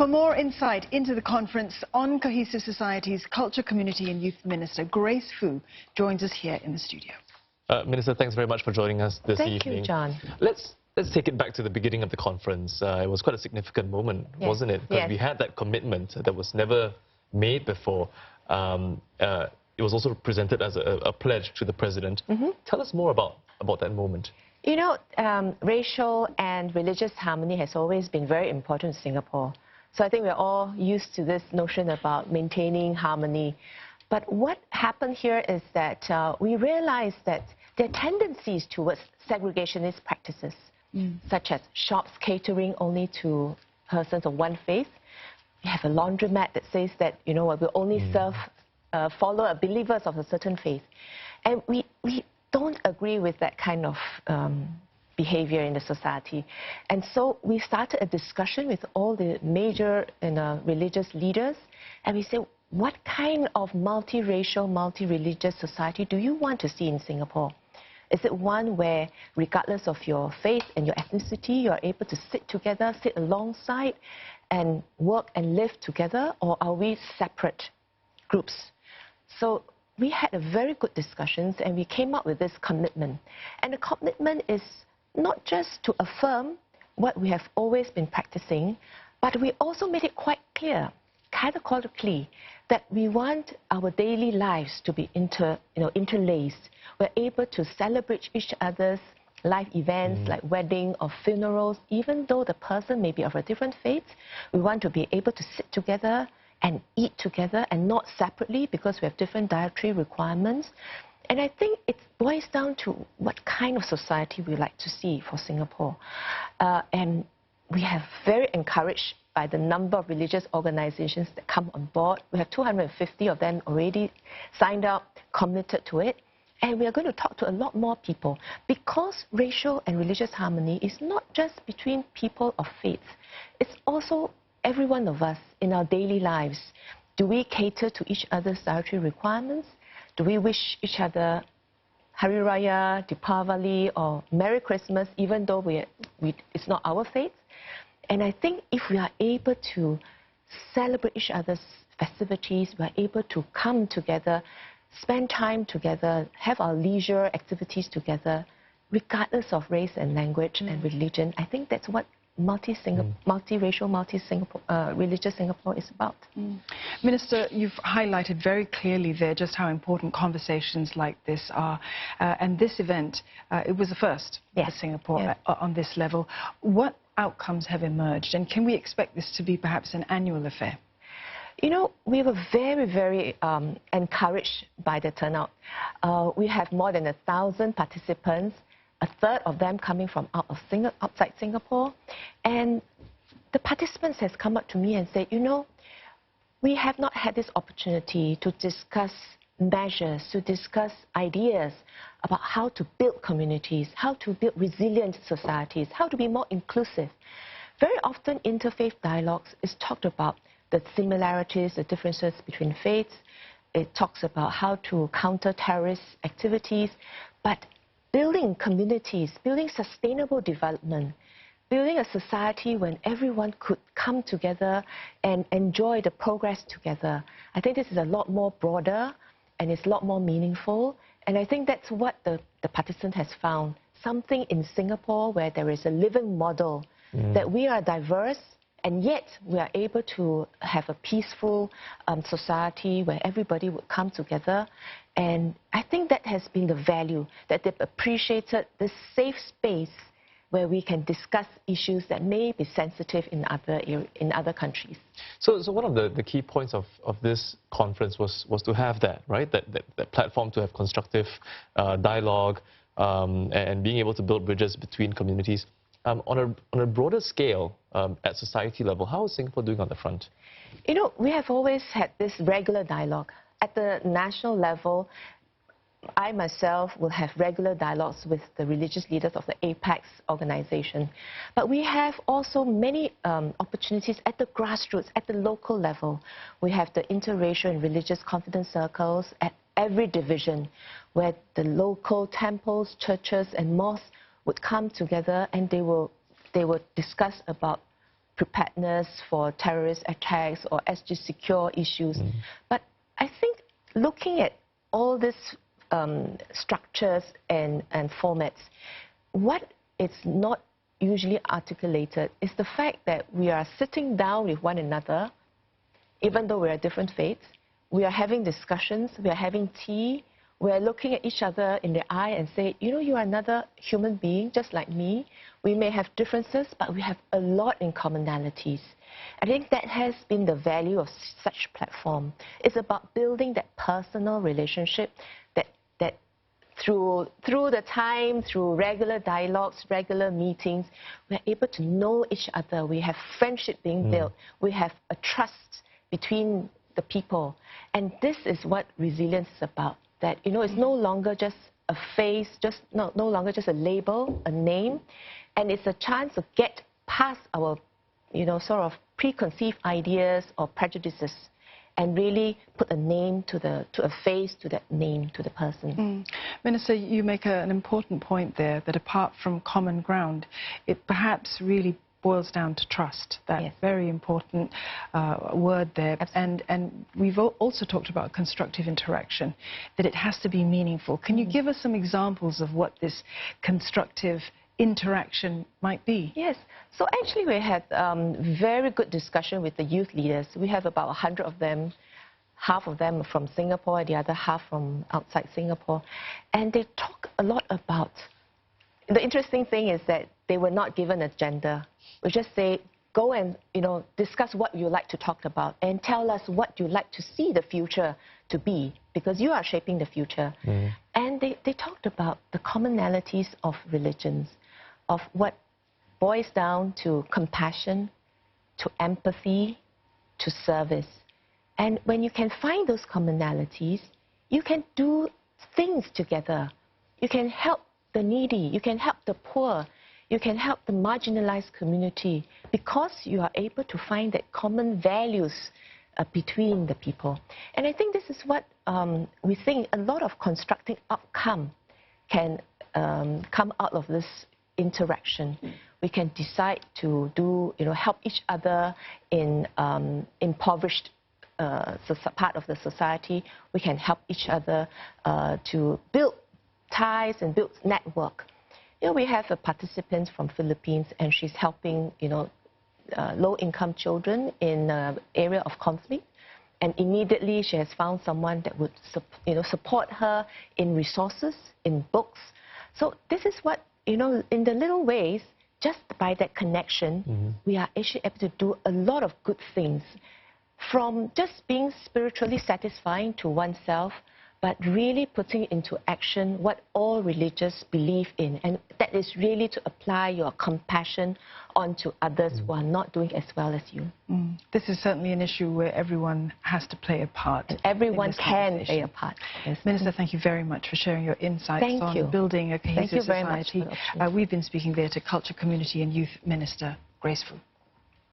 For more insight into the conference on Cohesive Society's Culture, Community and Youth Minister Grace Fu joins us here in the studio. Minister, thanks very much for joining us this evening. Thank you, John. Let's take it back to the beginning of the conference. It was quite a significant moment, wasn't it? Because we had that commitment that was never made before. It was also presented as a pledge to the President. Tell us more about that moment. You know, racial and religious harmony has always been very important in Singapore. So I think we're all used to this notion about maintaining harmony. But what happened here is that we realized that there are tendencies towards segregationist practices, such as shops catering only to persons of one faith. We have a laundromat that says that, you know, we'll only serve, follow believers of a certain faith. And we don't agree with that kind of behavior in the society. And so we started a discussion with all the major religious leaders, and we said, what kind of multiracial, multi-religious society do you want to see in Singapore? Is it one where, regardless of your faith and your ethnicity, you are able to sit together, sit alongside, and work and live together, or are we separate groups? So we had a very good discussions, and we came up with this commitment. And the commitment is not just to affirm what we have always been practicing, but we also made it quite clear, categorically, that we want our daily lives to be interlaced. We're able to celebrate each other's life events like wedding or funerals. Even though the person may be of a different faith, we want to be able to sit together and eat together and not separately because we have different dietary requirements. And I think it boils down to what kind of society we like to see for Singapore. And we have very encouraged by the number of religious organizations that come on board. We have 250 of them already signed up, committed to it. And we are going to talk to a lot more people, because racial and religious harmony is not just between people of faith. It's also every one of us in our daily lives. Do we cater to each other's dietary requirements? Do we wish each other Hari Raya, Deepavali, or Merry Christmas, even though it's not our faith? And I think if we are able to celebrate each other's festivities, we are able to come together, spend time together, have our leisure activities together, regardless of race and language and religion. I think that's what multiracial, religious Singapore is about. Minister, you've highlighted very clearly there just how important conversations like this are. And this event, it was the first for Singapore on this level. What outcomes have emerged, and can we expect this to be perhaps an annual affair? You know, we were very, very encouraged by the turnout. We have more than 1,000 participants, a third of them coming from outside Singapore. And the participants has come up to me and said, you know, we have not had this opportunity to discuss measures, to discuss ideas about how to build communities, how to build resilient societies, how to be more inclusive. Very often interfaith dialogues is talked about the similarities, the differences between faiths. It talks about how to counter terrorist activities, but building communities, building sustainable development, building a society when everyone could come together and enjoy the progress together. I think this is a lot more broader and it's a lot more meaningful. And I think that's what the participant has found. Something in Singapore where there is a living model, that we are diverse, and yet we are able to have a peaceful society where everybody would come together. And I think that has been the value, that they've appreciated this safe space where we can discuss issues that may be sensitive in other countries. So one of the key points of this conference was to have that, right? That platform to have constructive dialogue and being able to build bridges between communities. On a broader scale, at society level, how is Singapore doing on the front? You know, we have always had this regular dialogue. At the national level, I myself will have regular dialogues with the religious leaders of the APEX organization. But we have also many opportunities at the grassroots, at the local level. We have the interracial and religious confidence circles at every division, where the local temples, churches and mosques would come together, and they will discuss about preparedness for terrorist attacks or SG secure issues. But I think looking at all these structures and formats, what is not usually articulated is the fact that we are sitting down with one another, even though we are different faiths. We are having discussions, we are having tea, we are looking at each other in the eye and say, you know, you are another human being just like me. We may have differences, but we have a lot in commonalities. I think that has been the value of such platform. It's about building that personal relationship that through the time, through regular dialogues, regular meetings, we're able to know each other. We have friendship being built. We have a trust between the people. And this is what resilience is about. That, you know, it's no longer just a face, no longer just a label, a name. And it's a chance to get past our, you know, sort of preconceived ideas or prejudices, and really put a name to a face, to that name, to the person. Minister, you make an important point there, that apart from common ground, it perhaps really boils down to trust, that very important word there. And we've also talked about constructive interaction, that it has to be meaningful. Can you give us some examples of what this constructive interaction might be? Yes. So actually we had very good discussion with the youth leaders. We have about 100 of them. Half of them are from Singapore and the other half from outside Singapore. And they talk a lot about, the interesting thing is that they were not given an agenda. We just say, go and, you know, discuss what you like to talk about and tell us what you like to see the future to be, because you are shaping the future. And they talked about the commonalities of religions, of what boils down to compassion, to empathy, to service. And when you can find those commonalities, you can do things together. You can help the needy, you can help the poor, you can help the marginalized community, because you are able to find that common values between the people. And I think this is what we think a lot of constructive outcome can come out of this interaction. We can decide to do, you know, help each other in impoverished part of the society. We can help each other to build ties and build network. You know, we have a participant from Philippines, and she's helping, you know, low-income children in an area of conflict. And immediately she has found someone that would, you know, support her in resources, in books. So this is what, you know, in the little ways, just by that connection, we are actually able to do a lot of good things. From just being spiritually satisfying to oneself, but really putting into action what all religions believe in. And that is really to apply your compassion onto others who are not doing as well as you. This is certainly an issue where everyone has to play a part. And everyone can play a part. Yes. Minister, thank you very much for sharing your insights on building a cohesive society. We've been speaking there to Culture, Community and Youth Minister Grace Fu.